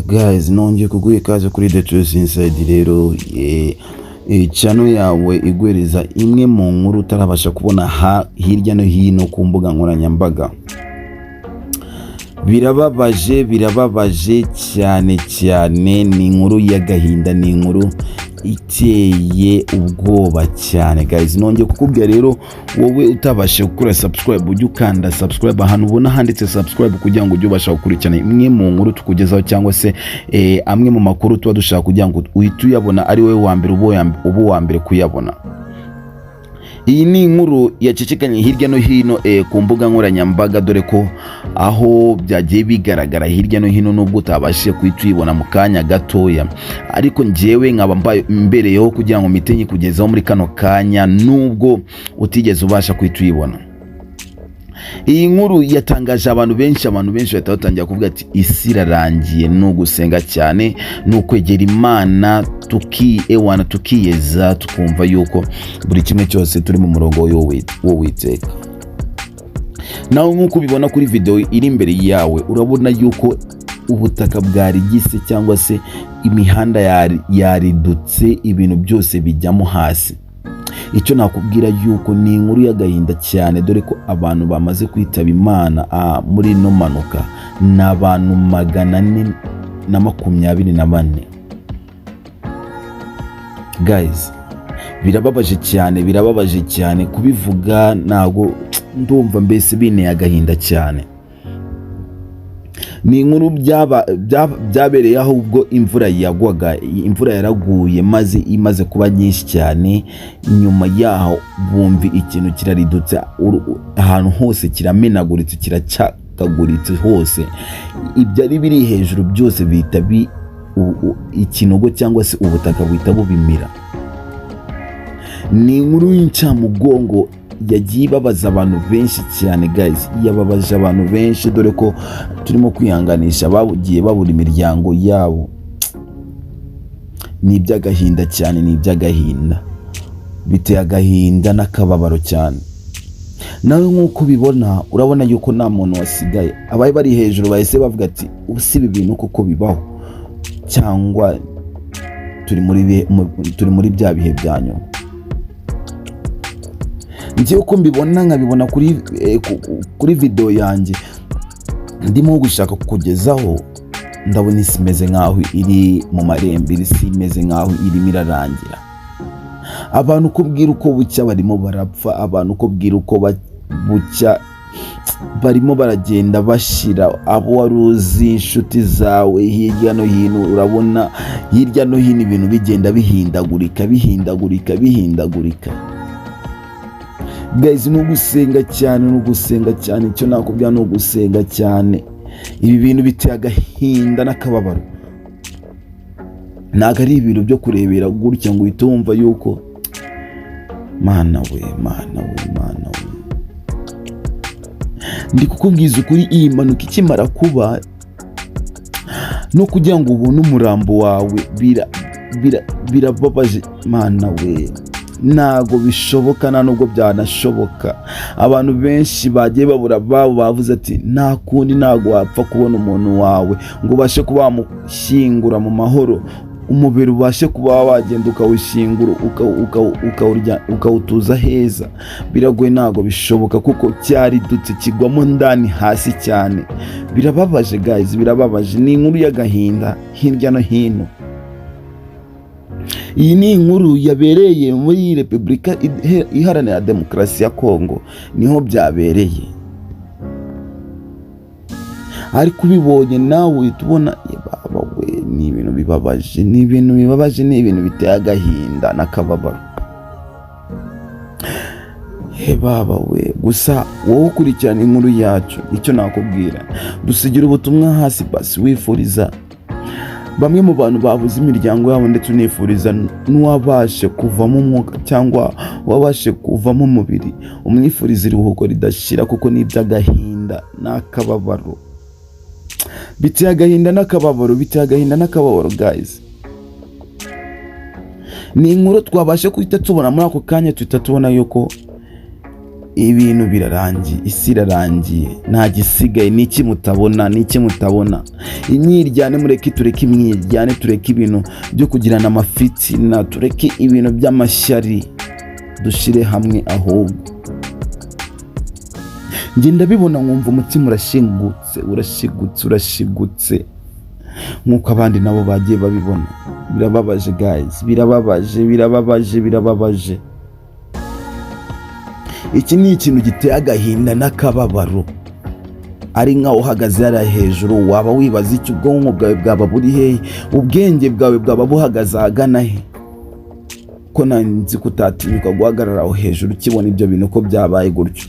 Guys, nongeye kuguha ikaze kuri The Truth Inside. Rero channel yawe igwereza imwe mu nkuru utarabasha kubona hirya no hino ku mbuga nkoranyambaga. Birababaje cyane, ni inkuru y'agahinda, ni inkuru iteye ubwoba cyane. Guys, nongeye kukubwira rero, wowe utabashe gukora subscribe ujye ukanda subscribe ahantu ubona handitse subscribe kugira ngo ujye ubasha gukurikirana imwe mu nkuru tukugezaho, cyangwa se amwe mu makuru tuba dushaka kugira ngo uhite uyabona ari wowe wa mbere ubu wa mbere kuyabona. Iyi ni inkuru yacicikanye hirya no hino ku mbuga nkoranyambaga, dore ko aho byagiye bigaragara hirya no hino nubwo utabashije kuyibona mu kanya gatoya, ariko njyewe nkaba mbereyeho kugira ngo mitenye kugezaho muri kano kanya nubwo utigeze ubasha kuyibona. Iyi nkuru yatangaje abantu benshi bahita batangira kuvuga ati isi irarangiye. No gusenga cyane, no kwegera Imana tukiyeza, tukumva yuko buri kimwe cyose turi mu murongo w'Uwiteka. Nawe nk'uko ubibona kuri video iri imbere yawe, urabona yuko ubutaka bwari gise, cyangwa se imihanda yaridutse, ibintu byose bijyamo hasi. Icyo nakubwira yuko ni inkuru y'agahinda cyane, dore ko abantu bamaze kwitaba Imana muri no mpanuka n'abantu 424. Guys, birababaje cyane kubivuga, nago ndumva mbese bine agahinda cyane. Ni inkuru byabereye aho ubwo imvura yaraguye maze imaze kuba nyinshi cyane. Nyuma yaho bumvi ikintu kiraridutse, ahantu hose kiramenaguritse, kiracakaguritse hose, ibyari biri hejuru byose bihita ikinogo cyangwa se ubutaka buhita bubimira. Ni inkuru y'incamugongo yagiye ibabaza abantu benshi cyane. Guys, yababaje abantu benshi, dore ko turimo kwihanganisha bagiye babura imiryango yabo. Ni iby'agahinda cyane, ni iby'agahinda, biteye agahinda n'akababaro cyane. Nawe nk'uko ubibona, urabona yuko nta muntu wasigaye. Abaye bari hejuru bahise bavuga ati ubusi ibi bintu kuko bibaho, cyangwa turi muri bya bihe bya nyuma. Ngiye uko mbibona, nkabibona kuri video yanjye ndimo gushaka kukugezaho, ndabona isi imeze nkaho iri mu marembere, isi imeze nkaho irimo irarangira. Abantu uko bwira uko bucya barimo barapfa, abantu uko bwira uko bucya barimo baragenda bashira. Abo waruzi, inshuti zawe hirya no hino, urabona hirya no hino ibintu bigenda bihindagurika. Guys, no gusenga cyane, icyo nakubwira no gusenga cyane. Ibi bintu biteye agahinda n'akababaro, ntago ari ibintu byo kurebera gutya ngo uhite wumva yuko Mana we. Ndi kukubwiza ukuri, iyi mpanuka ikimara kuba, no kugira ngo ubone umurambo wawe birababaje. Mana we, ntago bishoboka, nta nubwo byanashoboka. Abantu benshi bagiye babura babo, bavuze ati nta kundi, ntago wapfa kubona umuntu wawe ngo ubashe kuba wamushyingura mu mahoro, umubiri ubashe kuba wagenda ukawushyingura ukawutuza heza. Biragoye, ntago bishoboka kuko cyaridutse kigwamo ndani hasi cyane. Birababaje guys, birababaje. Ni inkuru y'agahinda hirya no hino. Iyi ni inkuru yabereye muri Repubulika Iharanira Demokarasi ya Kongo, niho byabereye. Ariko ubibonye nawe uhita ubona baba we, ni ibintu bibabaje, ni ibintu biteye agahinda n'akababaro. Baba we, gusa wowe ukurikirana inkuru yacu, icyo nakubwira, dusigira ubutumwa hasi basi wifuriza bamwe mu bantu babuze imiryango yabo, ndetse unifuriza n'uwabashe kuvamo umwuka cyangwa wabashe kuvamo umubiri, umwifuriza iruhuko ridashira, kuko ni iby'agahinda n'akababaro. Biteye agahinda n'akababaro guys. Ni inkuru twabashe kuhita tubona muri ako kanya, tuhita tubona yuko ibintu birarangiye, isi irarangiye, nta gisigaye. Niki mutabona? Imyiryane mureke, tureke imyiryane, tureke ibintu byo kugirana amafitina, tureke ibintu by'amashyari, dushire hamwe. Ahubwo njye ndabibona nkumva umutima urashigutse nk'uko abandi nabo bagiye babibona. Birababaje guys, birababaje. Iki ni ikintu giteye agahinda n'akababaro. Ari nkaho uhagaze hariya hejuru, waba wibaza icyo ubwonko bwawe bwaba buri hehe, ubwenge bwawe bwaba buhagaze ahagana he? Ko nanzi kutatinyuka guhagarara aho hejuru ukibona ibyo bintu ko byabaye gutyo.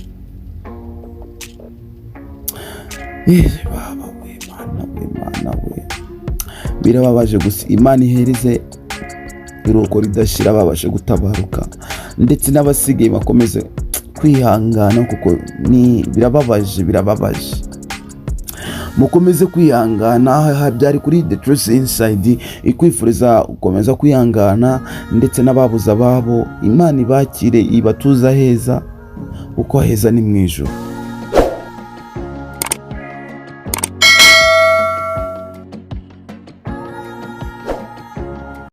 Baba we, Mana we, birababaje gusa. Imana ihereze iruko ridashira, babashe gutabaruka, ndetse n'abasigaye bakomeze kwihangana, kuko birababaje. Mukomeze kwihangana. Byari kuri The Truth Inside ikwifuriza gukomeza kwihangana, ndetse n'ababuze ababo Imana ibakire, ibatuza heza, kuko heza ni mu ijuru.